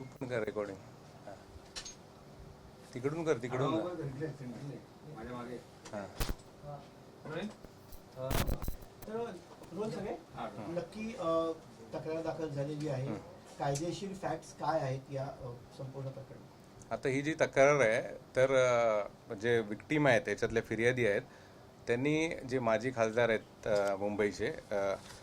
तू पण कर रेकॉर्डिंग. तिकडून कर, तिकडून. हां. तर रोज सगळे नक्की तक्रार दाखल झालेली आहे. कायदेशीर फॅक्ट्स काय आहेत या संपूर्ण प्रकरणात? आता ही जी तक्रार आहे तर जे विक्टीम आहेत त्याच्यातले फिर्यादी आहेत त्यांनी जे माजी खासदार आहेत मुंबईचे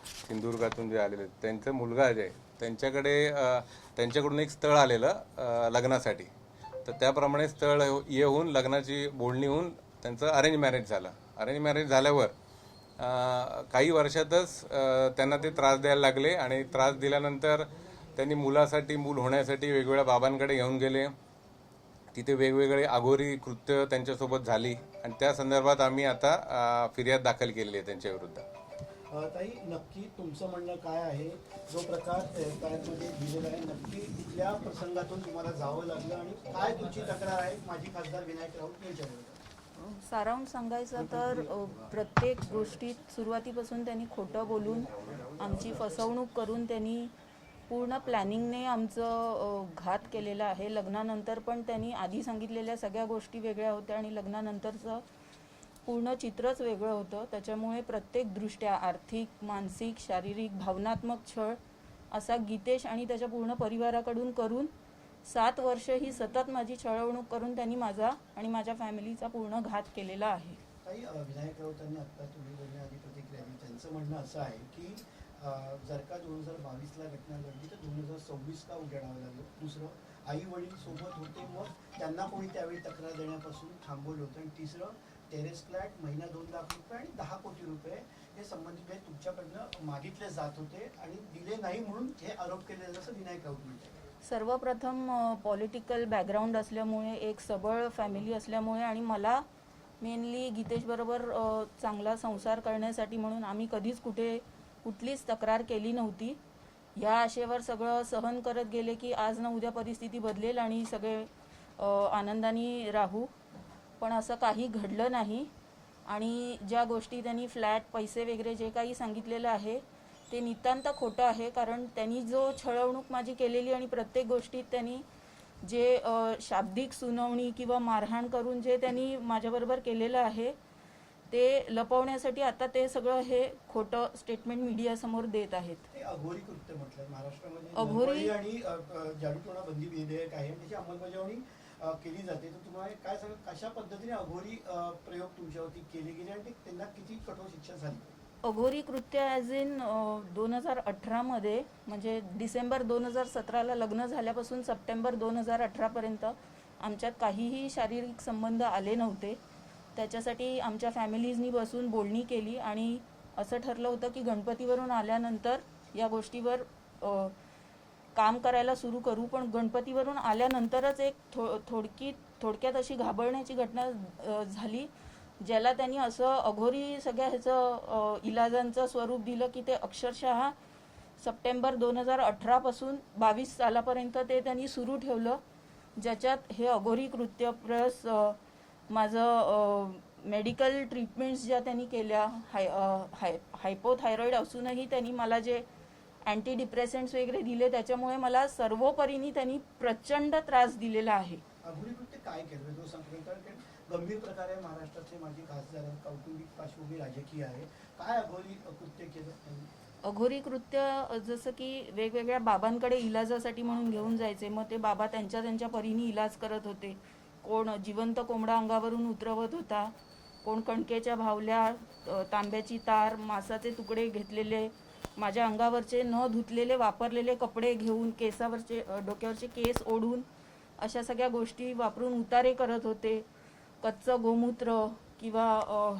सिंधुदुर्गातून जे आलेले आहेत त्यांचा मुलगा जे त्यांच्याकडून एक स्थळ आलेलं लग्नासाठी. तर त्याप्रमाणे स्थळ येऊन लग्नाची बोलणी होऊन त्यांचं अरेंज मॅरेज झालं. अरेंज मॅरेज झाल्यावर काही वर्षातच त्यांना ते त्रास द्यायला लागले आणि त्रास दिल्यानंतर त्यांनी मूल होण्यासाठी वेगवेगळ्या बाबांकडे घेऊन गेले. तिथे वेगवेगळे अघोरी कृत्य त्यांच्यासोबत झाली आणि त्या संदर्भात आम्ही आता फिर्याद दाखल केलेली आहे त्यांच्या विरुद्ध. ताई, नक्की तुमचं म्हणणं काय आहे? जो प्रकार एफआयआरमध्ये दिलेला आहे, नक्की कुठल्या प्रसंगातून तुम्हाला जावं लागलं आणि काय तुमची तक्रार आहे माजी खासदार विनायक राऊत यांच्याविरुद्ध? सारांश सांगायचं तर प्रत्येक गोष्टीत सुरुवातीपासून त्यांनी खोटं बोलून आमची फसवणूक करून त्यांनी पूर्ण प्लॅनिंगने आमचं घात केलेला आहे. लग्नानंतर पण त्यांनी आधी सांगितलेल्या सगळ्या गोष्टी वेगळ्या होत्या आणि लग्नानंतरचं पूर्ण चित्रच वेगळं होतं. त्याच्यामुळे प्रत्येकदृष्ट्या आर्थिक, मानसिक, शारीरिक, भावनात्मक छळ असा गीतेश आणि त्याच्या पूर्ण परिवाराकडून करून 7 वर्ष ही सतत माझी छळवणूक करून त्यांनी माझा आणि माझ्या फॅमिलीचा पूर्ण घात केलेला आहे. ताई, विनायक राऊतांनी आत्ता तुम्ही बोलण्याआधी प्रतिक्रिया दिली. त्यांचं म्हणणं असं आहे की जर का 2022ला घटना घडली तर 2026 का उजाडावं लागलं. दुसरं, आई वडील सोबत होते, मग त्यांना कोणी त्यावेळी तक्रार देण्यापासून थांबवलं होतं. आणि तिसरं, टेरेस फ्लॅट महिना 2 लाख रुपये आणि 10 कोटी रुपये हे संबंधित तुमच्याकडनं मागितले जात होते आणि दिले नाही म्हणून हे आरोप केले जसं विनायक राऊत म्हणतात. सर्वप्रथम पॉलिटिकल बॅकग्राऊंड असल्यामुळे, एक सबळ फॅमिली असल्यामुळे आणि मला मेनली गीतेशबरोबर चांगला संसार करण्यासाठी म्हणून आम्ही कधीच कुठलीच तक्रार केली नव्हती. या आशेवर सगळं सहन करत गेले की आज ना उद्या परिस्थिती बदलेल आणि सगळे आनंदाने राहू. पण असं काही घडलं नाही. आणि ज्या गोष्टी त्यांनी फ्लॅट, पैसे वगैरे जे काही सांगितलेलं आहे ते नितांत खोटं आहे. कारण त्यांनी जो छळवणूक माझी केलेली आणि प्रत्येक गोष्टीत त्यांनी जे शाब्दिक सुनावणी किंवा मारहाण करून जे त्यांनी माझ्याबरोबर केलेलं आहे ते लपवण्यासाठी आता ते सगळं हे खोटं स्टेटमेंट मीडियासमोर देत आहेत. अघोरी कृत्य म्हटलं महाराष्ट्रामध्ये अघोरी आणि जादूटोणा बंदी विधेयक आहे, त्याची अंमलबजावणी केली जाते. तर तुम्हाला काय सांगा, कशा पद्धतीने अघोरी प्रयोग तुमच्यावरती केले गेले आणि त्यांना किती कठोर शिक्षा झाली? अघोरी कृत्य ॲज इन 2018मध्ये म्हणजे डिसेंबर 2017ला लग्न झाल्यापासून सप्टेंबर 2018पर्यंत आमच्यात काहीही शारीरिक संबंध आले नव्हते. त्याच्यासाठी आमच्या फॅमिलीजनी बसून बोलणी केली आणि असं ठरलं होतं की गणपतीवरून आल्यानंतर या गोष्टीवर काम करायला सुरू करू. पण गणपतीवरून आल्यानंतरच एक थोडक्यात अशी घाबरण्याची घटना झाली, ज्याला त्यांनी असं अघोरी सगळ्या ह्याचं इलाजांचं स्वरूप दिलं की ते अक्षरशः सप्टेंबर 2018पासून 22 सालापर्यंत ते त्यांनी सुरू ठेवलं, ज्याच्यात हे अघोरी कृत्य प्लस माझं मेडिकल ट्रीटमेंट्स ज्या त्यांनी केल्या, हायपोथायरॉइड असूनही त्यांनी मला जे अँटी डिप्रेसंट्स वगैरे दिले त्याच्यामुळे मला सर्वोपरीने त्यांनी प्रचंड त्रास दिलेला आहे. अघोरी कृत्य काय केलं जो सांगतो? गंभीर प्रकारे महाराष्ट्राचे माजी खासदार, कौटुंबिक पार्श्वभूमी राजकीय आहे, काय अघोरी कृत्य केलं? अघोरी कृत्य जसं की वेगवेगळ्या बाबांकडे इलाजासाठी म्हणून घेऊन जायचे. मग ते बाबा त्यांच्या परीने इलाज करत होते. कोण जिवंत कोंबडा अंगावरून उतरवत होता, कोण कणकेच्या भावल्या, तांब्याची तार, मांसाचे तुकडे घेतलेले, माझ्या अंगावरचे न धुतलेले वापरलेले कपडे घेऊन डोक्यावरचे केस ओढून अशा सगळ्या गोष्टी वापरून उतारे करत होते. कच्चं गोमूत्र किंवा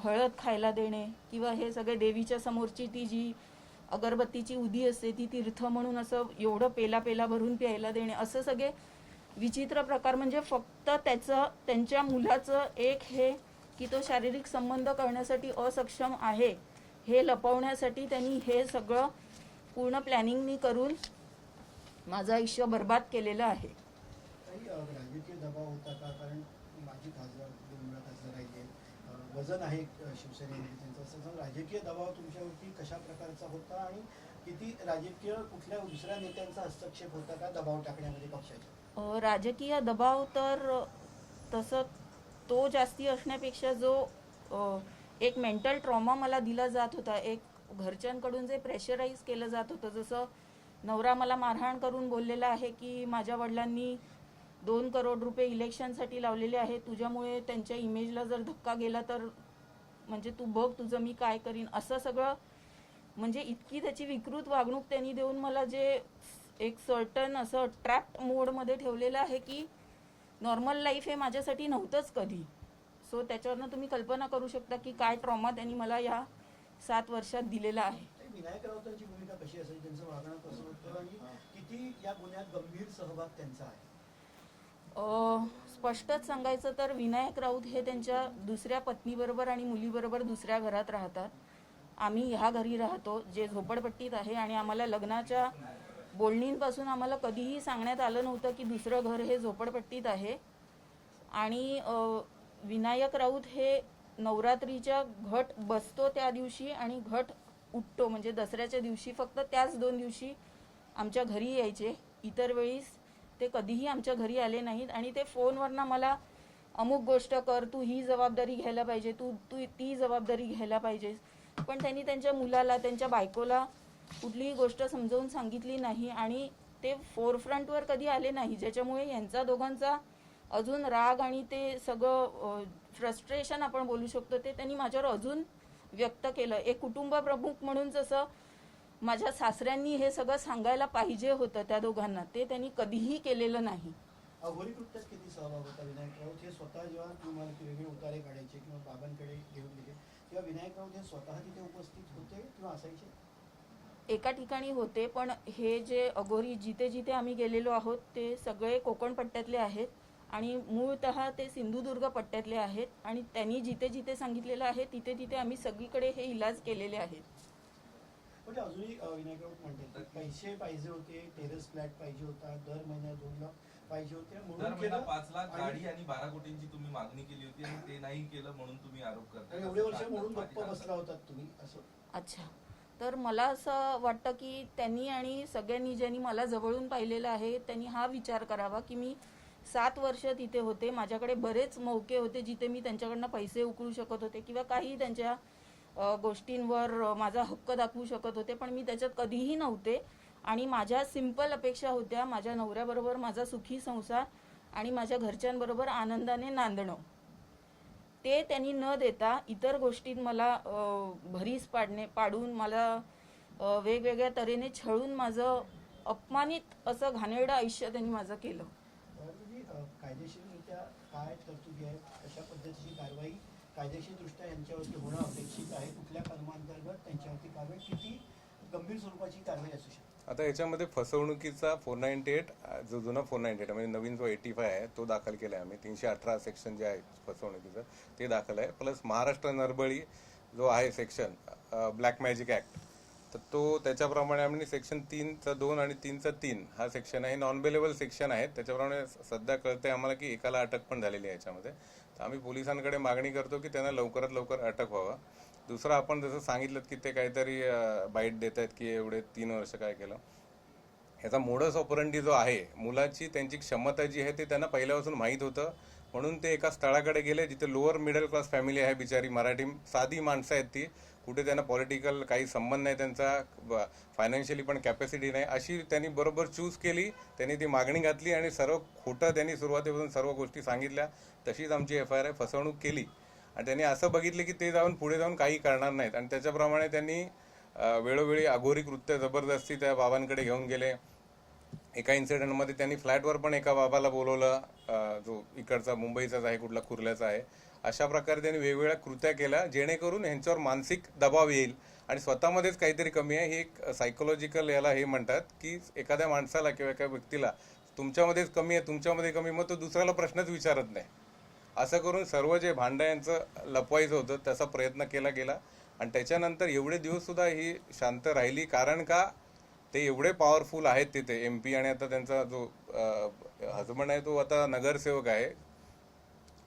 हळद खायला देणे किंवा हे सगळे देवीच्या समोरची ती जी अगरबत्तीची उदी असते ती तीर्थ म्हणून असं एवढं पेला भरून प्यायला देणे, असं सगळे विचित्र प्रकार. म्हणजे फक्त त्यांच्या मुलाचं एक हे की तो शारीरिक संबंध करण्यासाठी असक्षम आहे हे लपवण्यासाठी त्यांनी हे सगळं पूर्ण प्लॅनिंगनी करून माझं आयुष्य बर्बाद केलेलं आहे. राजकीय दबाव होता का? कारण माजी खासदार, 2 वेळा खासदार राहिले, वजन आहे शिवसेनेमध्ये त्यांचं, असं राजकीय दबाव तुमच्यावरती कशा प्रकारचा होता आणि किती राजकीय कुठल्या दुसऱ्या नेत्यांचा हस्तक्षेप होता का दबाव टाकण्यामध्ये पक्षाच्या? राजकीय दबाव तर तसं तो जास्ती असण्यापेक्षा जो एक मेंटल ट्रॉमा मला दिला जात होता, एक घरच्यांकडून जे प्रेशराईज केलं जात होतं, जसं नवरा मला मारहाण करून बोललेला आहे की माझ्या वडिलांनी 2 करोड रुपये इलेक्शनसाठी लावलेले आहे, तुझ्यामुळे त्यांच्या इमेजला जर धक्का गेला तर म्हणजे तू बघ तुझं मी काय करीन, असं सगळं म्हणजे इतकी त्याची विकृत वागणूक त्यांनी देऊन मला जे एक सर्टन असं ट्रॅप्ड मोडमध्ये ठेवलेलं आहे की नॉर्मल लाईफ हे माझ्यासाठी नव्हतंच कधी. सो त्याच्यावरनं तुम्ही कल्पना करू शकता की काय ट्रॉमा त्यांनी मला या 7 वर्षात दिलेला आहे. विनायक राऊतांची भूमिका कशी असेल, त्यांचं वागणं कसं होतं आणि किती या गुन्ह्यात गंभीर सहभाग त्यांचा आहे? स्पष्टच सांगायचं तर विनायक राऊत हे त्यांच्या दुसऱ्या पत्नीबरोबर आणि मुलीबरोबर दुसऱ्या घरात राहतात. आम्ही ह्या घरी राहतो जे झोपडपट्टीत आहे आणि आम्हाला लग्नाच्या बोलणींपासून आम्हाला कधीही सांगण्यात आलं नव्हतं की दुसरं घर हे झोपडपट्टीत आहे. आणि विनायक राऊत हे नवरात्रीच्या घट बसतो त्या दिवशी आणि घट उठतो म्हणजे दसऱ्याच्या दिवशी, फक्त त्याच 2 दिवशी आमच्या घरी यायचे. इतर वेळीस ते कधीही आमच्या घरी आले नाहीत आणि ते फोनवरनं मला अमुक गोष्ट कर, तू ही जबाबदारी घ्यायला पाहिजे, तू तू ती जबाबदारी घ्यायला पाहिजेस. पण त्यांनी त्यांच्या मुलाला, त्यांच्या बायकोला कुठलीही गोष्ट समजावून सांगितली नाही आणि ते फोरफ्रंटवर कधी आले नाही, ज्याच्यामुळे यांचा दोघांचा अजून राग आणि ते सगळं फ्रस्ट्रेशन आपण बोलू शकतो ते त्यांनी माझ्यावर अजून व्यक्त केलं. एक कुटुंब प्रमुख म्हणून जसं माझ्या सासऱ्यांनी हे सगळं सांगायला पाहिजे होतं त्या दोघांना, ते त्यांनी कधीही केलेलं नाही. अघोरी कृत्यात किती सहभाग होता विनायक राऊत? हे स्वतः जेव्हा तुम्हाला वेगळे उतारे काढायचे किंवा बाबांकडे घेऊन गेले तेव्हा विनायक राऊत हे स्वतः तिथे उपस्थित होते किंवा असायचे? एका ठिकाणी होते, पण हे जे अघोरी जिथे जिथे आम्ही गेलेलो आहोत ते सगळे कोकण पट्ट्यातले आहेत आणि मूळतः ते सिंधुदुर्ग पट्ट्यातले आहेत आणि त्यांनी जिथे जिथे सांगितलेलं आहे तिथे तिथे आम्ही सगळीकडे हे इलाज केलेले आहेत. पण अजूनही विनायक राऊत म्हणतात पैसे पाहिजे होते, टेरेस फ्लॅट पाहिजे होता, दर महिन्यात 2 लाख पाहिजे होते दर म्हणून महिना केलं 5 लाख गाडी आणि 12 कोटींची तुम्ही मागणी केली होती आणि ते नाही केलं म्हणून तुम्ही आरोप करता. आणि एवढे वर्ष म्हणून गप्प बसला होतात तुम्ही असं? अच्छा, तर मला असं वाटतं की त्यांनी आणि सगळ्यांनी ज्यांनी मला जवळून पाहिलेलं आहे त्यांनी हा विचार करावा की मी 7 वर्ष तिथे होते, माझ्याकडे बरेच मौके होते जिथे मी त्यांच्याकडनं पैसे उकळू शकत होते किंवा काही त्यांच्या गोष्टींवर माझा हक्क दाखवू शकत होते, पण मी त्याच्यात कधीही नव्हते. आणि माझ्या सिंपल अपेक्षा होत्या माझ्या नवऱ्याबरोबर माझा सुखी संसार आणि माझ्या घरच्यांबरोबर आनंदाने नांदणं. ते त्यांनी न देता इतर गोष्टीत मला भरीस पाडून मला वेगवेगळ्या तऱ्हेने छळून माझं अपमानित असं घाणेरडं आयुष्य त्यांनी माझं केलं. कायदेशीररित्या काय तरतुदी आहेत, कशा पद्धतीची कारवाई कायदेशीरदृष्ट्या यांच्यावरती होणं अपेक्षित आहे, कुठल्या कलमांतर्गत त्यांच्यावरती कारवाई, किती गंभीर स्वरूपाची कारवाई असू शकते? आता याच्यामध्ये फसवणुकीचा 498 जो जुना 498 म्हणजे नवीन जो 85 आहे तो दाखल केला आहे आम्ही. 318 सेक्शन जे आहे फसवणुकीचं ते दाखल आहे. प्लस महाराष्ट्र नरबळी जो आहे सेक्शन ब्लॅक मॅजिक ऍक्ट, तर तो त्याच्याप्रमाणे आम्ही सेक्शन 3चा 2 आणि 3चा 3 हा सेक्शन आहे. नॉन बेलेबल सेक्शन आहे. त्याच्याप्रमाणे सध्या कळतंय आम्हाला की एकाला अटक पण झालेली आहे याच्यामध्ये. तर आम्ही पोलिसांकडे मागणी करतो की त्यांना लवकरात लवकर अटक व्हावा. दुसरं आपण जसं सांगितलं की ते काहीतरी बाईट देत आहेत की एवढे 3 वर्ष काय केलं, ह्याचा मोडस ऑपरंडी जो आहे, मुलाची त्यांची क्षमता जी आहे ते त्यांना पहिल्यापासून माहीत होतं, म्हणून ते एका स्थळाकडे गेले जिथे लोअर मिडल क्लास फॅमिली आहे, बिचारी मराठी साधी माणसं आहेत ती, कुठे त्यांना पॉलिटिकल काही संबंध नाही त्यांचा, फायनान्शियली पण कॅपॅसिटी नाही, अशी त्यांनी बरोबर चूज केली. त्यांनी ती मागणी घातली आणि सर्व खोटं त्यांनी सुरुवातीपासून सर्व गोष्टी सांगितल्या. तशीच आमची FIR फसवणूक केली आणि त्यांनी असं बघितलं की ते जाऊन पुढे जाऊन काही करणार नाहीत आणि त्याच्याप्रमाणे त्यांनी वेळोवेळी अघोरी कृत्य जबरदस्ती त्या बाबांकडे घेऊन गेले. एका इन्सिडेंटमध्ये त्यांनी फ्लॅटवर पण एका बाबाला बोलवलं, जो इकडचा मुंबईचाच आहे, कुठला कुर्ल्याचा आहे. अशा प्रकारे त्यांनी वेगवेगळ्या कृत्या केल्या जेणेकरून यांच्यावर मानसिक दबाव येईल आणि स्वतःमध्येच काहीतरी कमी आहे. हे एक सायकोलॉजिकल याला हे म्हणतात की एखाद्या माणसाला किंवा एका व्यक्तीला तुमच्यामध्येच कमी आहे, तुमच्यामध्ये कमी, मग तो दुसऱ्याला प्रश्नच विचारत नाही. असं करून सर्व जे भांडं यांचं लपवायचं होतं त्याचा प्रयत्न केला गेला आणि त्याच्यानंतर एवढे दिवस सुद्धा ही शांत राहिली. कारण का, ते एवढे पॉवरफुल आहेत तिथे MP आणि आता त्यांचा जो हजबंड आहे तो आता नगरसेवक आहे.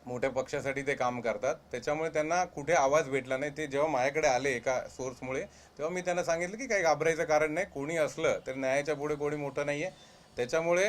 मोठ्या पक्षासाठी ते काम करतात, त्याच्यामुळे त्यांना कुठे आवाज भेटला नाही. ते जेव्हा माझ्याकडे आले एका सोर्समुळे, तेव्हा मी त्यांना सांगितलं की काही घाबरायचं कारण नाही, कोणी असलं तर न्यायाच्या पुढे कोणी मोठं नाहीये. त्याच्यामुळे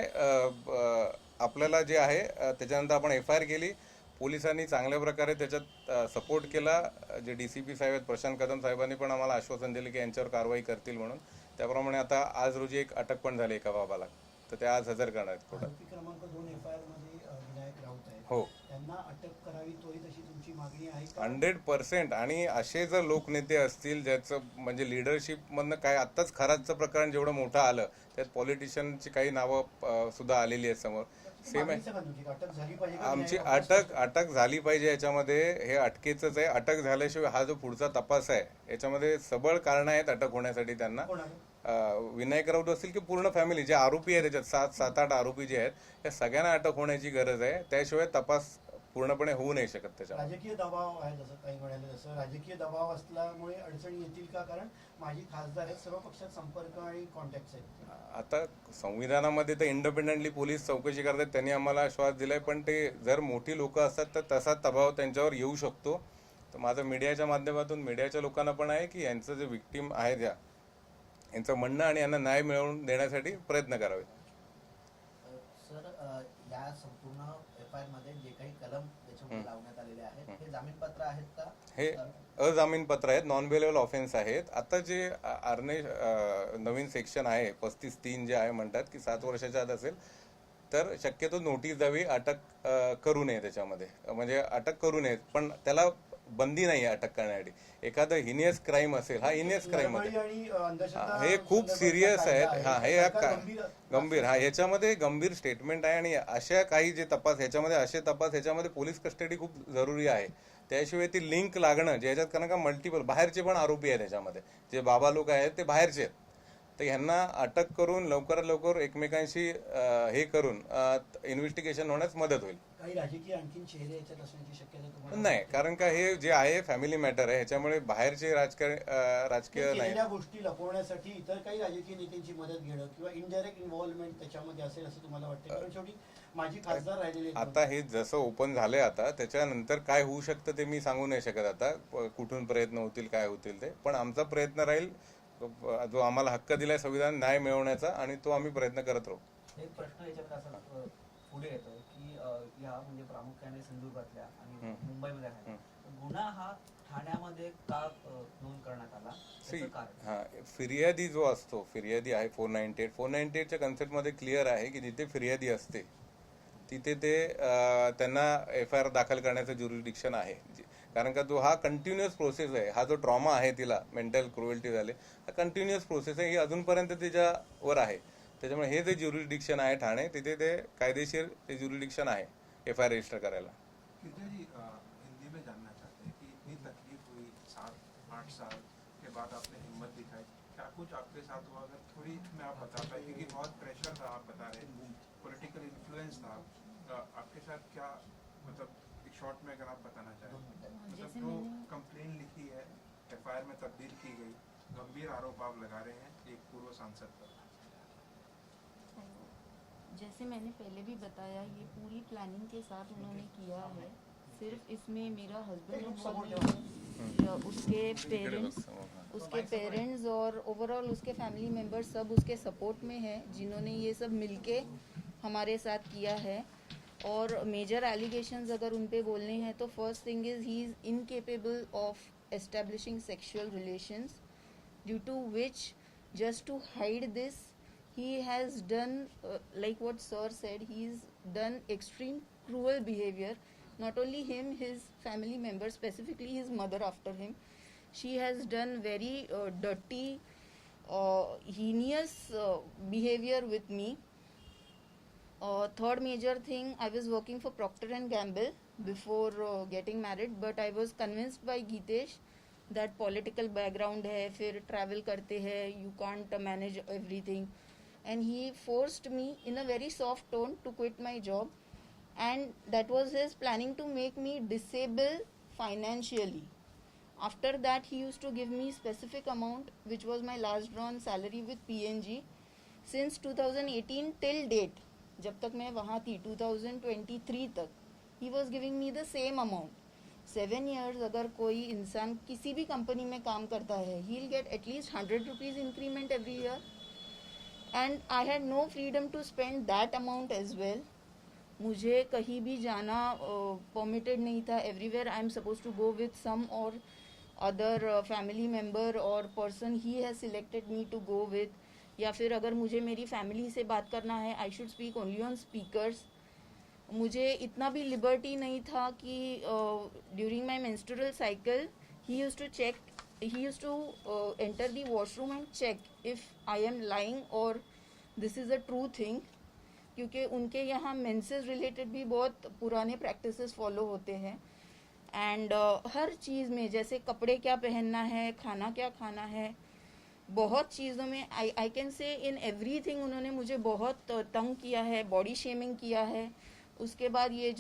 आपल्याला जे आहे त्याच्यानंतर आपण FIR केली. पोलिसांनी चांगल्या प्रकारे त्याच्यात सपोर्ट केला. जे DCP साहेब आहेत प्रशांत कदम साहेबांनी पण आम्हाला आश्वासन दिले की यांच्यावर कारवाई करतील म्हणून. त्याप्रमाणे आता आज रोजी एक अटक पण झाली एका बाबाला, तर ते आज हजर करणार आहेत कोर्टात. आरोपी क्रमांक 2 FIR मध्ये विनायक राऊत आहेत. हो, त्यांना अटक करावी त्वरित अशी तुमची मागणी आहे का? 100%. आणि असे जर लोकनेते असतील ज्याचं म्हणजे लिडरशिप मधनं काय, आत्ताच खराचं प्रकरण जेवढं मोठं आलं त्यात पॉलिटिशियनची काही नावं सुद्धा आलेली आहेत समोर. सेम आहे. मागणीचं का तुमची? अटक झाली पाहिजे का? आमची न्याय अटक झाली पाहिजे. याच्यामध्ये हे अटकेचंच आहे. अटक झाल्याशिवाय हा जो पुढचा तपास आहे याच्यामध्ये सबळ कारणं आहेत अटक होण्यासाठी त्यांना. कोण आहे? विनायक राऊत असतील की पूर्ण फॅमिली जे आरोपी आहेत त्याच्यात 7-8 आरोपी जे आहेत या सगळ्यांना अटक होण्याची गरज आहे. त्याशिवाय तपास पूर्णपणे होऊ नाही शकत त्याच्यावर. राजकीय दबाव आहे, जसं काही म्हणाले तसं राजकीय दबाव असल्यामुळे अडचणी येतील का? कारण माझी खासदार आहेत, सर्व पक्षात संपर्क आणि कॉन्टॅक्ट आहेत. आता संविधानामध्ये तर इंडिपेंडेंटली पोलीस चौकशी करतात, त्यांनी आम्हाला आश्वास दिलाय. पण ते जर मोठी लोक असतात तर तसा दबाव त्यांच्यावर येऊ शकतो. तर माझं मीडियाच्या माध्यमातून मीडियाच्या लोकांना पण आहे की यांचं जे विक्टीम आहेत यांचं म्हणणं आणि यांना न्याय मिळवून देण्यासाठी प्रयत्न करावे. सर, या संपूर्ण FIR मध्ये जे काही कलम त्याच्यामध्ये लावण्यात आलेले आहेत हे जामीनपात्र आहेत का? हे अजामीनपात्र आहेत, नॉन बेलेबल ऑफेन्स आहेत. आता जे नवीन सेक्शन आहे 35(3) जे आहे म्हणतात की 7 वर्षाच्या आत असेल तर शक्यतो नोटीस द्यावी, अटक करू नये त्याच्यामध्ये, म्हणजे अटक करू नये. पण त्याला बंदी नाही आहे अटक करण्यासाठी. एखादं हिनियस क्राईम असेल, हा हिनियस क्राईम आहे, आणि अंधश्रद्धा हे खूप सिरियस कायदा आहे. हा, हे सरकार गंभीर, हा याच्यामध्ये गंभीर स्टेटमेंट आहे. आणि अशा काही जे तपास ह्याच्यामध्ये असे तपास ह्याच्यामध्ये पोलीस कस्टडी खूप जरुरी आहे. त्याशिवाय ती लिंक लागणं जे याच्यात, कारण का मल्टिपल बाहेरचे पण आरोपी आहेत त्याच्यामध्ये, जे बाबा लोक आहेत ते बाहेरचे आहेत. तर ह्यांना अटक करून लवकरात लवकर एकमेकांशी हे करून इन्व्हेस्टिगेशन होण्यास मदत होईल. काही राजकीय आणखीन चेहरे याच्यात असण्याची शक्यता तुम्हाला नाही, कारण का हे जे आहे फॅमिली मॅटर आहे, ह्याच्यामुळे बाहेरचे राजकीय नाही. केलेल्या गोष्टी लपवण्यासाठी इतर काही राजकीय नेत्यांची मदत घेणं किंवा इनडायरेक्ट इन्व्हॉल्वमेंट त्याच्यामध्ये असेल असं तुम्हाला वाटतं? कारण शेवटी माझी खासदार राहिलेली आहेत. आता हे जसं ओपन झालंय आता त्याच्यानंतर काय होऊ शकतं ते मी सांगू नाही शकत आता. कुठून प्रयत्न होतील, काय होतील ते. पण आमचा प्रयत्न राहील, जो आम्हाला हक्क दिलाय संविधान न्याय मिळवण्याचा, आणि तो आम्ही प्रयत्न करत राहू. एक प्रश्न याच्यात असा पुढे येतो की या म्हणजे प्रामुख्याने सिंधुदुर्गातल्या आणि मुंबईमध्ये आहे, गुन्हा हा ठाण्यामध्ये का नोंद करण्यात आला? त्याचं कारण? हा, फिर्यादी जो असतो, फिर्यादी आहे 498च्या कन्सेप्टमध्ये क्लिअर आहे की जिथे फिर्यादी असते तिथे ते त्यांना FIR दाखल करण्याचं ज्युरिडिक्शन आहे. कारण का हा कंटिन्युअस प्रोसेस आहे. हा जो ट्रॉमा आहे तिला मेंटल क्रुएल्टी झाले, हा कंटिन्युअस प्रोसेस आहे, ही अजूनपर्यंत त्याच्यावर आहे. त्याच्यामुळे हे जे ज्युरिडिक्शन आहे ठाणे, तिथे ते कायदेशीर ते ज्युरिडिक्शन आहे FIR रजिस्टर करायला. हिंदी में जानना चाहते हैं कि इतनी तकलीफ हुई, 7-8 साल के बाद आपने हिम्मत दिखाई, क्या कुछ आपके साथ हुआ? अगर थोड़ी मैं आप बता पाए, क्योंकि बहुत प्रेशर था, आप बता रहे पॉलिटिकल इन्फ्लुएंस था, आपके साथ क्या, मतलब एक शॉर्ट में अगर आप बताना चाहें, मतलब जो कंप्लेन लिखी है FIR में तब्दील की गई, गंभीर आरोप आप लगा रहे हैं एक पूर्व सांसद पर। जैसे मैंने पहले भी बताया, ये पूरी प्लानिंग के साथ उन्होंने किया है. सिर्फ इसमें मेरा हस्बैंड उसके पेरेंट्स और ओवरऑल उसके फैमिली मेंबर्स सब उसके सपोर्ट में है, जिन्होंने ये सब मिलके हमारे साथ किया है. और मेजर एलिगेशंस अगर उन पे बोलने हैं तो first thing is he is incapable of establishing sexual relations, due to which just to hide this he has done like what sir said, he's done extreme cruel behavior. Not only him, his family members, specifically his mother after him, she has done very dirty heinous behavior with me. Third major thing, I was working for Procter and Gamble before getting married, but I was convinced by Geetesh that political background है, फिर travel करते हैं, you can't manage everything, and he forced me in a very soft tone to quit my job, and that was his planning to make me disabled financially. After that he used to give me specific amount which was my last drawn salary with PNG since 2018 till date, जब तक मैं वहाँ थी 2023 तक he was giving me the same amount. 7 years अगर कोई इंसान किसी भी कंपनी में काम करता है, he will get at least 100 rupees increment every year. And I had no freedom to spend that amount as well. मुझे कहीं भी जाना परमिटेड नहीं था. Everywhere I am suppose to go with some or other family member or person he has selected me to go with. या फिर अगर मुझे मेरी फैमिली से बात करना है, I should speak only on speakers. मुझे इतना भी लिबर्टी नहीं था कि during my menstrual cycle he use to check, he use to enter the washroom and check if I am lying और this is a true thing. क्योंकि उनके यहाँ मेंसेस रिलेटेड भी बहुत पुराने प्रैक्टिसेस फॉलो होते हैं. एंड हर चीज़ में, जैसे कपड़े क्या पहनना है, खाना क्या खाना है, बहुत चीज़ों में I can say in everything उन्होंने मुझे बहुत तंग किया है, बॉडी शेमिंग किया है. उसके बाद ये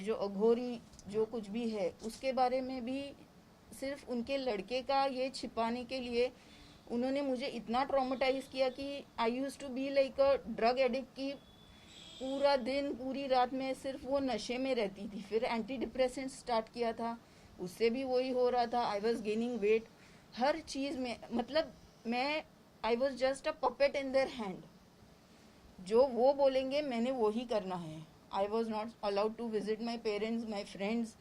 जो अघोरी जो कुछ भी है उसके बारे में भी सिर्फ उनके लड़के का ये छिपाने के लिए उन्होंने मुझे इतना ट्रॉमेटाइज किया कि I use to be like a drug addict. की पूरा दिन पूरी रात में सिर्फ वो नशे में रहती थी. फिर एंटी डिप्रेसेंट स्टार्ट किया था, उससे भी वही हो रहा था. I was gaining weight. हर चीज़ में मतलब मैं I was just a puppet in their hand. जो वो बोलेंगे मैंने वो ही करना है. I was not allowed to visit my parents, my friends,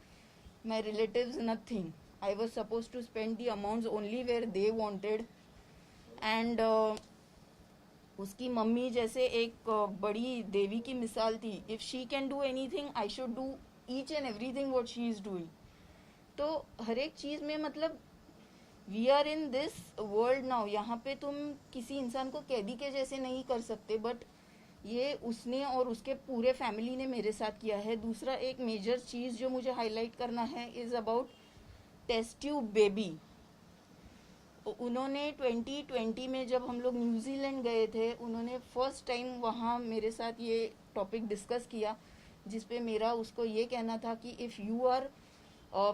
my relatives, nothing. I was suppose to spend the amounts only where they wanted. And उसकी मम्मी जैसे एक बड़ी देवी की मिसाल थी. If she can do anything I should do each and everything what she is doing. तो हर एक चीज़ में मतलब we are in this world now. यहाँ पे तुम किसी इंसान को कैदी के जैसे नहीं कर सकते. बट ये उसने और उसके पूरे फैमिली ने मेरे साथ किया है. दूसरा एक मेजर चीज़ जो मुझे हाईलाइट करना है is about test tube baby. उन्होंने 2020 में जब हम लोग न्यूजीलैंड गए थे, उन्होंने फर्स्ट टाइम वहाँ मेरे साथ ये टॉपिक डिस्कस किया, जिस पे मेरा उसको ये कहना था कि if you are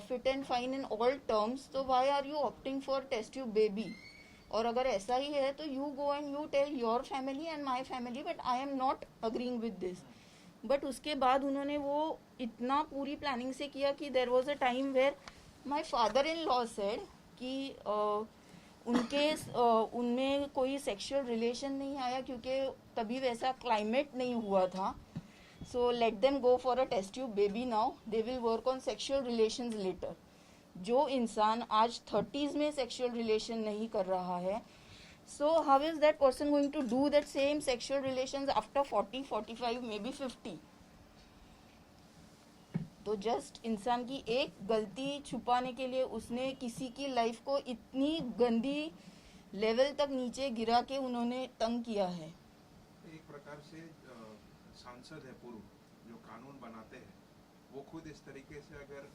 fit and fine in all terms तो why are you opting for test tube baby. और अगर ऐसा ही है तो you go and you tell your family and my family, but I am not agreeing with this. But उसके बाद उन्होंने वो इतना पूरी प्लानिंग से किया कि there was a time where my father in law said कि उनमें कोई सेक्सुअल रिलेशन नहीं आया क्योंकि तभी वैसा क्लाइमेट नहीं हुआ था. So let them go for a test tube baby now, they will work on sexual relations later. जो इंसान आज 30s में सेक्सुअल रिलेशन नहीं कर रहा है, so how is that person going to do that same sexual relations after 40, 45, maybe 50. तो just इंसान की एक गलती छुपाने के लिए उसने किसी की लाइफ को इतनी गंदी लेवल तक नीचे गिरा के उन्होंने तंग किया है. एक प्रकार से सांसद है पूर्व जो कानून बनाते हैं, वो खुद इस तरीके से अगर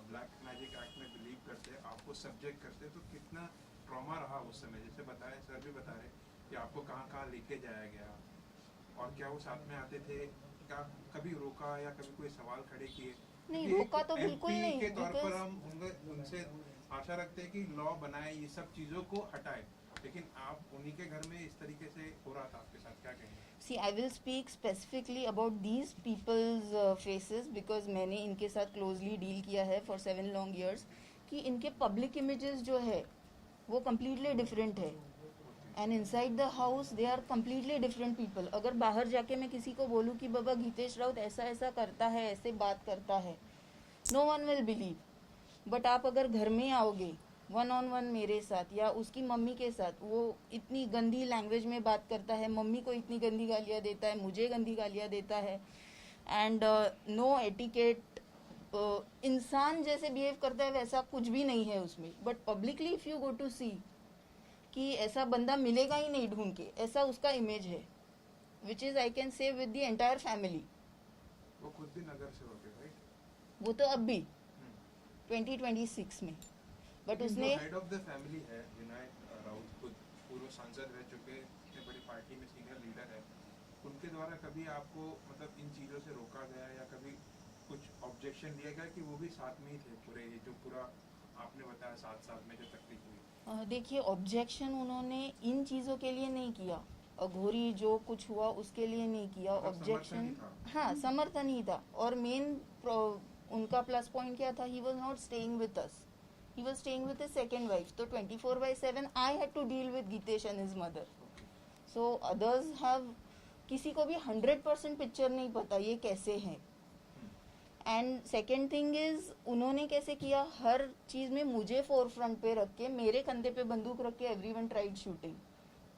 ब्लैक मैजिक एक्ट में बिलीव करते, आपको सब्जेक्ट करते, तो कितना ट्रॉमा रहा उस समय. जैसे बताए, सर भी बता रहे कि आपको कहाँ कहाँ लेके जाया गया, और क्या वो साथ में आते थे, क्या कभी रोका या कभी कोई सवाल खड़े किए? नहीं, एक रोका तो बिल्कुल MP नहीं, के तौर पर because- हम उनसे आशा रखते हैं कि लॉ बनाए, ये सब चीज़ों को हटाए, लेकिन आप उन्हीं के घर में इस तरीके से हो रहा था आपके साथ, क्या कहेंगे? See, I will speak specifically about these people's faces because मैंने इनके साथ closely deal किया है for 7 long years. कि इनके public images जो है वो completely different है, and inside the house they are completely different people. अगर बाहर जाके मैं किसी को बोलूँ कि बाबा गीतेश राउत ऐसा ऐसा करता है, ऐसे बात करता है, no one will believe. But आप अगर घर में आओगे 1-on-1 मेरे साथ या उसकी मम्मी के साथ, वो इतनी गंदी लैंग्वेज में बात करता है, मम्मी को इतनी गंदी गालियाँ देता है, मुझे गंदी गालियाँ देता है, एंड नो एटिकेट. इंसान जैसे बिहेव करता है वैसा कुछ भी नहीं है उसमें. But publicly if you go to see कि ऐसा बंदा मिलेगा ही नहीं ढूंढ के, ऐसा उसका इमेज है, which is I can say विद द एंटायर फैमिली. वो खुद भी नगर से होते, राइट? वो तो अब भी 2026 में. बट उसने हेड ऑफ द फैमिली है विनायक राउत, खुद पूर्व सांसद रह चुके, इतने बड़ी पार्टी में सीनियर लीडर है, उनके द्वारा कभी आपको मतलब इन चीज़ों से रोका गया या कभी कुछ ऑब्जेक्शन दिया गया कि वो भी साथ में ही थे पूरे, ये जो पूरा आपने बताया 7 साल में जो तकलीफ हुई? देखिए, ऑब्जेक्शन उन्होंने इन चीज़ों के लिए नहीं किया. अघोरी जो कुछ हुआ उसके लिए नहीं किया, मतलब ऑब्जेक्शन, समर्थन ही था। हाँ समर्थन ही था। और मेन उनका प्लस पॉइंट क्या था, he was not staying with us, he was staying with his second wife. तो 24/7 I had to deal with Geetesh and his mother. So others have, किसी को भी 100% पिक्चर नहीं पता ये कैसे है। एंड सेकेंड थिंग इज, उन्होंने कैसे किया, हर चीज में मुझे फोर फ्रंट पे रख के, मेरे कंधे पे बंदूक रख के एवरीवन ट्राइड शूटिंग।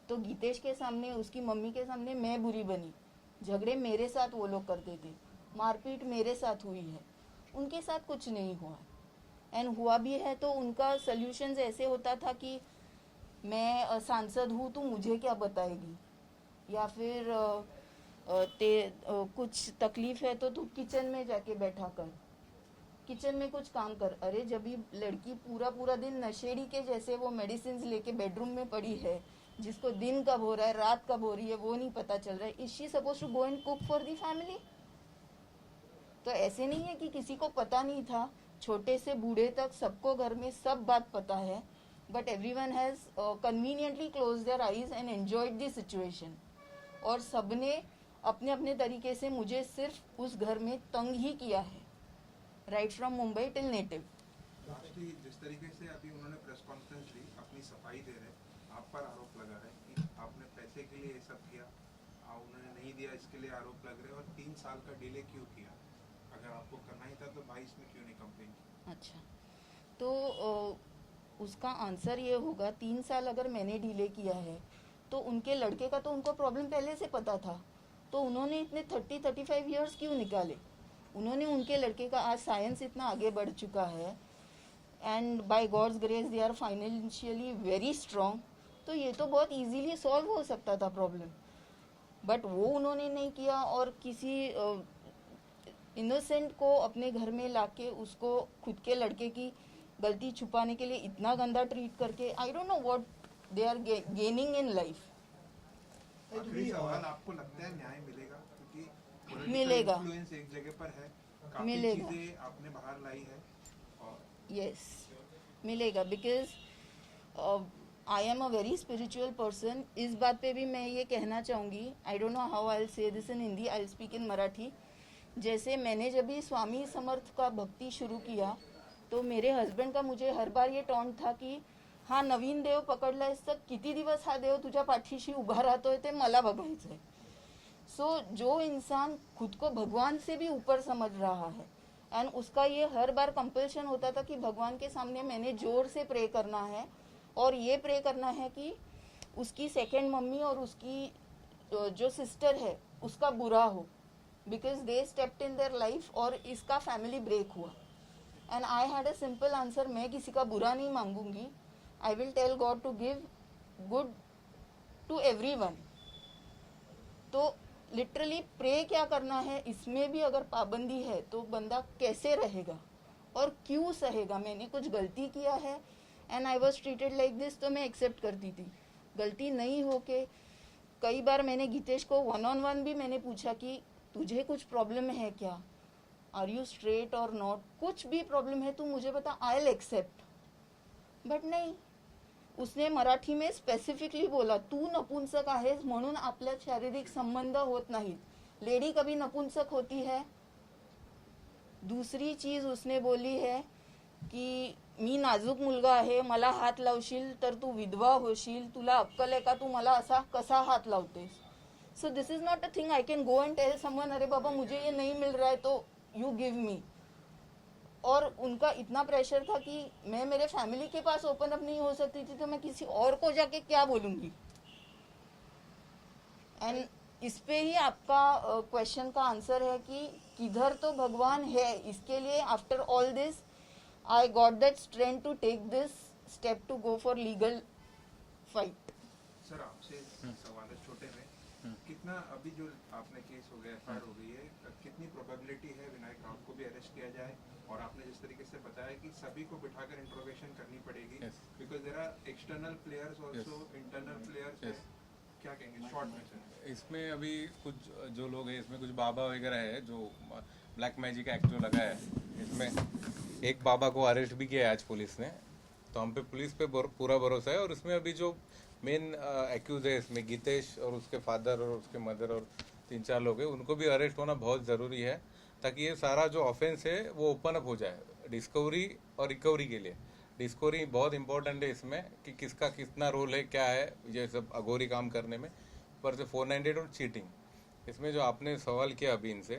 तो गीतेश के सामने, उसकी मम्मी के सामने मैं बुरी बनी, झगड़े मेरे साथ वो लोग करते थे, मारपीट मेरे साथ हुई है, उनके साथ कुछ नहीं हुआ। एंड हुआ भी है तो उनका सोल्यूशन ऐसे होता था कि मैं सांसद हूँ तो मुझे क्या बताएगी, या फिर कुछ तकलीफ है तो तू किचन में जाके बैठा कर, किचन में कुछ काम कर। अरे जब ये लड़की पूरा पूरा दिन नशेड़ी के जैसे वो मेडिसिन लेके बेडरूम में पड़ी है, जिसको दिन कब हो रहा है रात कब हो रही है वो नहीं पता चल रहा है, is she suppose to go and cook for the family? तो ऐसे नहीं है कि किसी को पता नहीं था, छोटे से बूढ़े तक सबको घर में सब बात पता है, but everyone has conveniently close their eyes end enjoyed the situation. और सबने अपने अपने तरीके से मुझे सिर्फ उस घर में तंग ही किया है, right from Mumbai till native. Lastly जिस तरीके से अभी उन्होंने प्रेस कॉन्फ्रेंस ली, अपनी सफाई दे रहे, आप पर आरोप लगा रहे कि आपने पैसे के लिए ये सब किया, उन्होंने नहीं दिया इसके लिए आरोप लग रहे, और 3 साल का डिले क्यों किया? अगर आपको करना ही था तो 22 में क्यों नहीं कंप्लेन की? अच्छा, तो उसका आंसर ये होगा, 3 साल अगर मैंने डिले किया है तो उनके लड़के का तो उनको प्रॉब्लम पहले से पता था, तो उन्होंने इतने 30-35 ईयर्स क्यों निकाले? उन्होंने, उनके लड़के का आज साइंस इतना आगे बढ़ चुका है and by God's grace they are financially very strong, तो ये तो बहुत इजीली सॉल्व हो सकता था प्रॉब्लम, बट वो उन्होंने नहीं किया। और किसी इनोसेंट को अपने घर में लाके उसको खुद के लड़के की गलती छुपाने के लिए इतना गंदा ट्रीट करके, आई don't know what they are gaining in life. आखिरी सवाल, आपको लगता है न्याय मिलेगा? क्योंकि मिलेगा। इन्फ्लुएंस एक जगह पर है, काफी मिलेगा। चीजें आपने बाहर लाई है, और यस, मिलेगा, because I am a very spiritual person. इस बात पे भी मैं ये कहना चाहूँगी, I don't know how I will say this in Hindi, I will speak in Marathi. जैसे मैंने जब भी स्वामी समर्थ का भक्ति शुरू किया तो मेरे हस्बैंड का मुझे हर बार ये टॉन्ट था की, हा नवीन देव पकडलायस तर किती दिवस हा देव तुझ्या पाठीशी उभा राहतोय ते मला बघायचंय। सो जो इंसान खुद को भगवान से भी ऊपर समझ रहा है, एंड उसका ये हर बार कंपल्शन होता था कि भगवान के सामने मैंने जोर से प्रे करना है, और ये प्रे करना है कि उसकी सेकेंड मम्मी और उसकी जो सिस्टर है उसका बुरा हो, because they stepped in their life और इसका फैमिली ब्रेक हुआ। And I had a simple answer, मैं किसी का बुरा नहीं मांगूंगी, I will tell God to give good to everyone. तो लिटरली प्रे क्या करना है, इसमें भी अगर पाबंदी है तो बंदा कैसे रहेगा और क्यों सहेगा? मैंने कुछ गलती किया है and I was treated like this, तो मैं एक्सेप्ट करती थी। गलती नहीं हो के कई बार मैंने गीतेश को 1-on-1 भी मैंने पूछा कि तुझे कुछ प्रॉब्लम है क्या, आर यू स्ट्रेट और नॉट, कुछ भी प्रॉब्लम है तू मुझे बता, आई विल एक्सेप्ट। बट नहीं, उसने मराठी में स्पेसिफिकली बोला, तू नपुंसक आहेस म्हणून आपल्यात शारीरिक संबंध होत नाहीत। लेडी कभी नपुंसक होती है? दूसरी चीज उसने बोली है की मी नाजूक मुलगा आहे, मला हात लावशील तर तू विधवा होशील, तुला अक्कल आहे का, तू मला असा कसा हात लावतेस? So this is not a thing I can go and tell someone, अरे बाबा मुझे ये नहीं मिल रहा है तो यू गिव मी। और उनका इतना प्रेशर था कि मैं मेरे फैमिली के पास ओपन अप नहीं हो सकती थी, तो मैं किसी और को जाके क्या बोलूंगी? एंड इस पे ही आपका क्वेश्चन का आंसर है कि किधर तो भगवान है, इसके लिए after all this I got that strength to take this step to go for legal fight. Sir आपसे सवाल है छोटे में, कितना अभी जो आपने केस हो गया, एफआईआर हो गई है, कितनी प्रोबेबिलिटी है विनायक राउत को भी अरेस्ट किया जाए? और आपने जिस तरीके से बताया कि सभी को बिठाकर इंट्रोगेशन करनी पड़ेगी, because there are external players also, internal players, क्या कहेंगे शॉर्ट में सर? इसमें अभी कुछ जो लोग हैं, इसमें कुछ बाबा वगैरह है जो ब्लैक मैजिक एक्ट जो लगा है, इसमें एक बाबा को अरेस्ट भी किया है आज पुलिस ने, तो हम पे पुलिस पे पूरा भरोसा है। और इसमें अभी जो मेन एक्यूज है इसमें गीतेश और उसके फादर और उसके मदर और 3-4 लोग हैं, उनको भी अरेस्ट होना बहुत ज़रूरी है ताकि ये सारा जो ऑफेंस है वो ओपन अप हो जाए डिस्कवरी और रिकवरी के लिए। डिस्कवरी बहुत इंपॉर्टेंट है इसमें कि किसका कितना रोल है, क्या है ये सब अघोरी काम करने में। ऊपर से 498 और चीटिंग, इसमें जो आपने सवाल किया अभी इनसे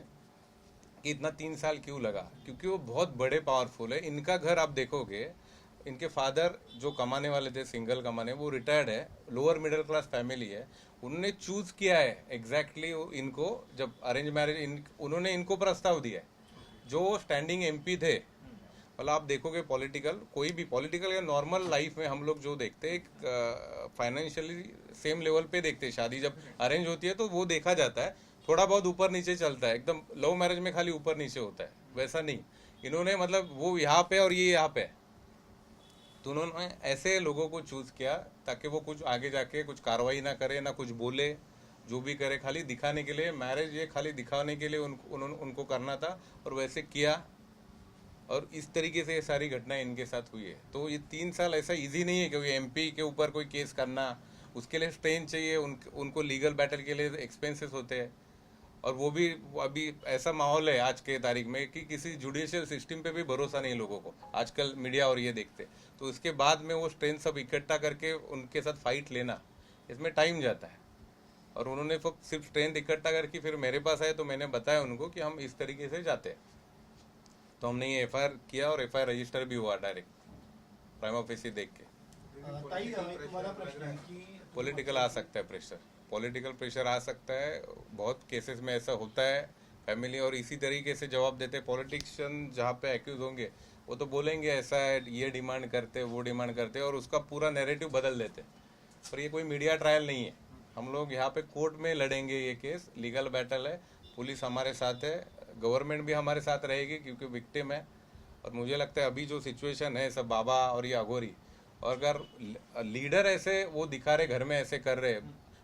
कि इतना 3 साल क्यों लगा, क्योंकि वो बहुत बड़े पावरफुल है। इनका घर आप देखोगे, इनके फादर जो कमाने वाले थे, सिंगल कमाने, वो रिटायर्ड है, लोअर मिडिल क्लास फैमिली है। उन्होंने चूज किया है एग्जैक्टली इनको, जब अरेंज मैरिज उन्होंने इनको प्रस्ताव दिया है। जो स्टैंडिंग एमपी थे, मतलब आप देखोगे पॉलिटिकल, कोई भी पॉलिटिकल या नॉर्मल लाइफ में हम लोग जो देखते हैं एक फाइनेंशियली सेम लेवल पे देखते हैं। शादी जब अरेंज होती है तो वो देखा जाता है, थोड़ा बहुत ऊपर नीचे चलता है। एकदम लव मैरिज में खाली ऊपर नीचे होता है, वैसा नहीं। इन्होंने मतलब वो यहाँ पे और ये यहाँ पे, तो उन्होंने ऐसे लोगों को चूज किया ताकि वो कुछ आगे जाके कुछ कार्रवाई ना करे, ना कुछ बोले, जो भी करे खाली दिखाने के लिए। मैरिज ये खाली दिखाने के लिए उनको करना था और वैसे किया। और इस तरीके से ये सारी घटनाएं इनके साथ हुई है। तो ये 3 साल ऐसा इजी नहीं है कि एमपी के ऊपर कोई केस करना, उसके लिए स्ट्रेन चाहिए, उनको लीगल बैटल के लिए एक्सपेंसेस होते हैं। और वो भी अभी ऐसा माहौल है आज के तारीख में कि किसी जुडिशियल सिस्टम पे भी भरोसा नहीं लोगों को, आजकल मीडिया और ये देखते। तो उसके बाद में वो स्ट्रेंथ सब इकट्ठा करके उनके साथ फाइट लेना, इसमें टाइम जाता है। और उन्होंने सिर्फ स्ट्रेंथ इकट्ठा करके फिर मेरे पास आए, तो मैंने बताया उनको कि हम इस तरीके से जाते हैं। तो हमने ये एफआईआर किया और एफआईआर रजिस्टर भी हुआ डायरेक्ट प्राइम ऑफिस देख के। ताई, तुम्हाला प्रश्न है कि पॉलिटिकल आ सकता है प्रेशर, पॉलिटिकल प्रेशर आ सकता है। बहुत केसेस में ऐसा होता है फैमिली, और इसी तरीके से जवाब देते हैं पॉलिटिशियन। जहाँ पे एक्यूज होंगे वो तो बोलेंगे ऐसा है, ये डिमांड करते, वो डिमांड करते, और उसका पूरा नैरेटिव बदल देते। पर ये कोई मीडिया ट्रायल नहीं है, हम लोग यहाँ पे कोर्ट में लड़ेंगे ये केस, लीगल बैटल है। पुलिस हमारे साथ है, गवर्नमेंट भी हमारे साथ रहेगी क्योंकि विक्टिम है। और मुझे लगता है अभी जो सिचुएशन है सब बाबा और ये अघोरी, और अगर लीडर ऐसे वो दिखा रहे, घर में ऐसे कर रहे,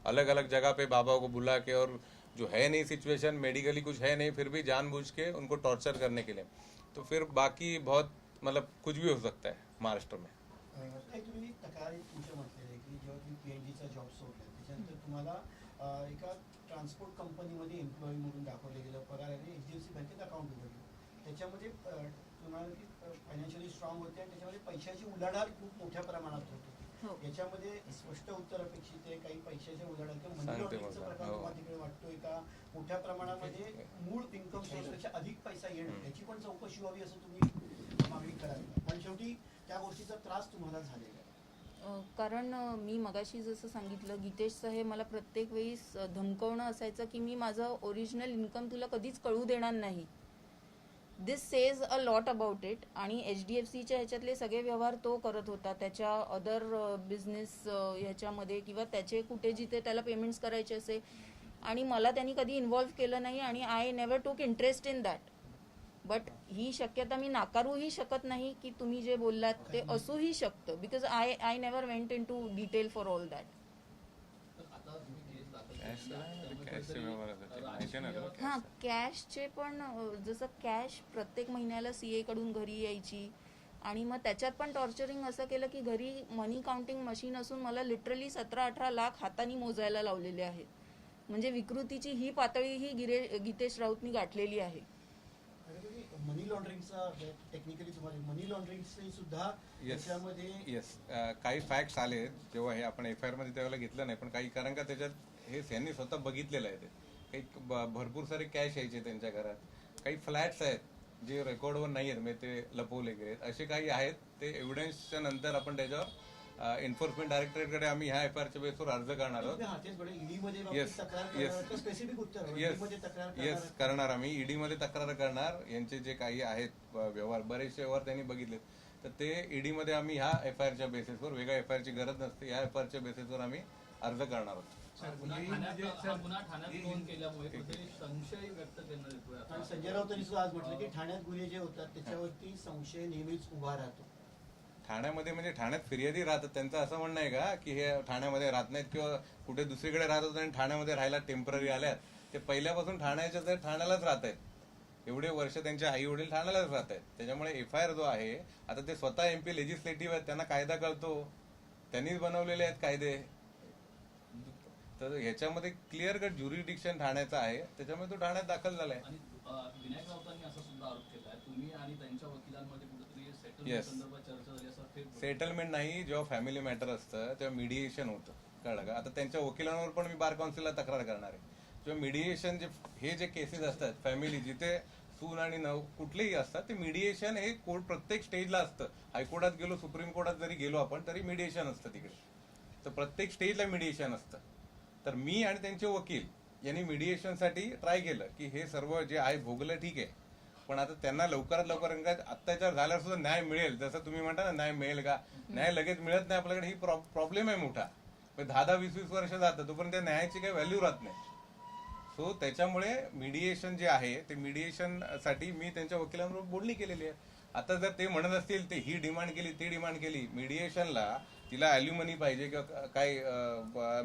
अलग अलग जगह पे बाबा को बुला के, और जो है नहीं सिचुएशन, मेडिकली कुछ है नहीं, फिर भी जानबूझ के उनको टॉर्चर करने के लिए, तो फिर बाकी बहुत मतलब कुछ भी हो सकता है महाराष्ट्र में। ताई, तुम्ही तक्रारी तुमच्या म्हटलेलं आहे की जेव्हा तुम्ही पीएनजीचा जॉब सोडला त्याच्यानंतर तुम्हाला एका ट्रान्सपोर्ट कंपनीमध्ये एम्प्लॉई म्हणून दाखवलं गेलं, पगार आणि एचडीएफसी बँकेत अकाउंट उघडलं, त्याच्यामध्ये तुम्हाला की फायनान्शियली स्ट्रॉंग होते आणि त्याच्यामध्ये पैशाची उलाढाल खूप मोठ्या प्रमाणात होत हो. होती। याच्यामध्ये स्पष्ट उत्तर अपेक्षित आहे, काही पैशाच्या उलाढाल किंवा मनी सांगते लॉन्ड्रिंगचा मला. प्रकार हो. तुम्हाला तिकडे वाटतोय का? मोठ्या प्रमाणामध्ये मूळ इन्कम सोर्सपेक्षा अधिक पैसा येणं, याची पण चौकशी व्हावी असं तुम्ही मागणी कराल, आणि शेवटी त्या गोष्टीचा त्रास तुम्हाला झालेला आहे। कारण मी मगाशी जसं सांगितलं, गीतेशचं हे मला प्रत्येक वेळी धमकवणं असायचं की मी माझं ओरिजिनल इन्कम तुला कधीच कळू देणार नाही. This says a lot about it. आणि HDFCच्या ह्याच्यातले सगळे व्यवहार तो करत होता, त्याच्या अदर बिझनेस ह्याच्यामध्ये किंवा त्याचे कुठे जिथे त्याला पेमेंट्स करायचे असे, आणि मला त्यांनी कधी इन्व्हॉल्व्ह केलं नाही, आणि आय नेव्हर टूक interest in that. But he शक्यता मी नाकारूही शकत नाही की तुम्ही जे बोललात ते असूही शकतं, because I never went in to detail for all that. हां, कॅशचे पण जसं कॅश प्रत्येक महिन्याला CA कडून घरी यायची, आणि मग त्याच्यात पण टॉर्चरिंग असं केलं की घरी मनी काउंटिंग मशीन असून मला लिटरली 17-18 लाख हाताने मोजायला लावलेले आहेत. म्हणजे विकृतीची ही पातळी ही गीतेश राऊतनी गाठलेली आहे. मनी लॉन्ड्रिंगचा टेक्निकली तुम्हाला मनी लॉन्ड्रिंगचे सुद्धा त्याच्यामध्ये येस, काही फॅक्ट्स आले जेव्हा हे आपण एफआयआर मध्ये त्यावेळेला घेतलं नाही, पण काही कारण का त्याच्यात हे यांनी स्वतः बघितलेलं आहे. ते काही भरपूर सारे कॅश यायचे त्यांच्या घरात, काही फ्लॅट्स आहेत जे रेकॉर्डवर नाही आहेत, म्हणजे ते लपवले गेले, असे काही आहेत. ते एव्हिडन्सच्या नंतर आपण त्याच्यावर एन्फोर्समेंट डायरेक्टरेटकडे आम्ही ह्या एफआयआरच्या बेसवर अर्ज करणार आहोत. येस करणार आम्ही, ईडी मध्ये तक्रार करणार. यांचे जे काही आहेत व्यवहार, बरेचसे व्यवहार त्यांनी बघितले, तर ते ईडी मध्ये आम्ही ह्या एफआयआरच्या बेसिसवर, वेगळ्या एफआयआरची गरज नसते, ह्या एफआयआरच्या बेसिसवर आम्ही अर्ज करणार आहोत. गुन्हा ठाण्यात नोंद केल्यामुळे कुठेतरी संशय व्यक्त करण्यात येतोय. आणि संजय राऊतांनी सुद्धा आज म्हटलं की ठाण्यात गुन्हे जे होतात त्याच्यावरती संशय नेहमीच उभा राहतो. ठाण्यामध्ये म्हणजे ठाण्यात फिर्यादी राहतात, त्यांचं असं म्हणणं आहे का की हे ठाण्यामध्ये राहत नाहीत किंवा कुठे दुसरीकडे राहत होते आणि ठाण्यामध्ये राहायला टेम्पररी आल्यात? ते पहिल्यापासून ठाण्यालाच राहत आहेत. एवढे वर्ष त्यांचे आई वडील ठाण्यालाच राहत आहेत. त्याच्यामुळे FIR जो आहे, आता ते स्वतः MP लेजिस्लेटिव्ह आहेत, त्यांना कायदा कळतो, त्यांनीच बनवलेले आहेत कायदे. तर ह्याच्यामध्ये क्लिअर कट ज्युरिडिक्शन ठाण्याचं आहे, त्याच्यामुळे तो ठाण्यात दाखल झालाय. आणि विनायक राऊतांनी असा सुद्धा आरोप केलाय, तुम्ही आणि त्यांच्या वकिलांमध्ये कुठेतरी सेटलमेंट Yes. संदर्भात चर्चा झाली असं फेक सेटलमेंट नाही, जेव्हा फॅमिली मॅटर असतं तेव्हा मीडिएशन होतं, कळलं का? आता त्यांच्या वकिलांवर पण मी बार काउन्सिलला तक्रार करणार आहे. जेव्हा मीडिएशन हे जे केसेस असतात फॅमिली, जिथे सून आणि नऊ कुठलेही असतात, ते मीडिएशन हे कोर्ट प्रत्येक स्टेजला असतं. हायकोर्टात गेलो, सुप्रीम कोर्टात जरी गेलो आपण, तरी मीडिएशन असतं तिकडे. तर प्रत्येक स्टेजला मीडिएशन असतं. तर मी आणि त्यांचे वकील यांनी मीडिएशनसाठी ट्राय केलं की हे सर्व जे आहे भोगलं ठीक आहे, पण आता त्यांना लवकरात लवकर अत्याचार झाल्यावर सुद्धा न्याय मिळेल, जसं तुम्ही म्हणता ना न्याय मिळेल का, न्याय लगेच मिळत नाही आपल्याकडे, ही प्रॉब्लेम आहे मोठा. 10-20 वर्ष जातं, तोपर्यंत त्या न्यायाची काही व्हॅल्यू राहत नाही. सो त्याच्यामुळे मीडिएशन जे आहे ते मीडिएशनसाठी मी त्यांच्या वकिलांबरोबर बोलणी केलेली आहे. आता जर ते म्हणत असतील ते ही डिमांड केली, ती डिमांड केली, मीडिएशनला तिला अॅल्युमनी पाहिजे किंवा काय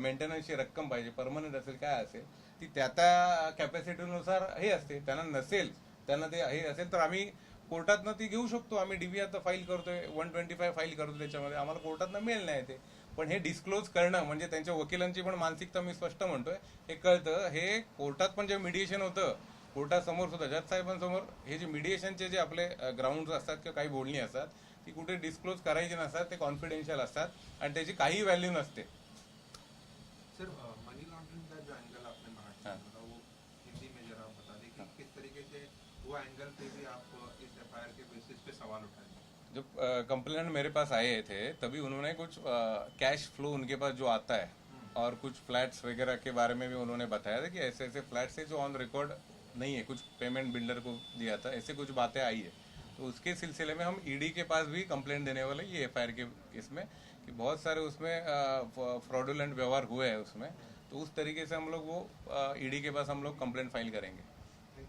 मेंटेनन्सची रक्कम पाहिजे, परमनंट असेल काय असेल, ती त्या कॅपॅसिटीनुसार हे असते. त्यांना नसेल, त्यांना ते हे असेल तर आम्ही कोर्टातनं ती घेऊ शकतो. आम्ही DV आता फाईल करतोय, 125 फाईल करतो, त्याच्यामध्ये आम्हाला कोर्टातनं मिळेल नाही ते. पण हे डिस्क्लोज करणं म्हणजे त्यांच्या वकिलांची पण मानसिकता मी स्पष्ट म्हणतोय, हे कळतं. हे कोर्टात पण जे मीडिएशन होतं, कोर्टासमोर सुद्धा जज साहेबांसमोर हे जे मीडिएशनचे जे आपले ग्राउंड असतात किंवा काही बोलणी असतात, ती कुठे डिस्क्लोज करायची नसतात, ते कॉन्फिडेन्शियल असतात आणि त्याची काही व्हॅल्यू नसते. सर मनी लॉन्ड्रिंग का जो एंगल आपने बात हाँ। किया वो हिंदी में जरा बता दें कि किस तरीके से वो एंगल पे भी आप इस FIR के बेसिस पे सवाल उठाए. जब कंप्लेनेंट मेरे पास आए थे तभी उन्होंने कुछ कैश फ्लो उनके पास जो आता है और कुछ फ्लैट्स वगैरह के बारे में भी उन्होंने बताया था कि ऐसे ऐसे फ्लैट्स है जो ऑन रिकॉर्ड नहीं है, कुछ पेमेंट बिल्डर को दिया था, ऐसे कुछ बातें आई है. तो उसके सिलसिले में हम ED के पास भी कंप्लेंट देने वाले, ये FIR के इसमें कि बहुत सारे उसमें फ्रॉडुलेंट व्यवहार हुए हैं उसमें. तो उस तरीके से हम लोग वो ED के पास हम लोग कंप्लेंट फाइल करेंगे.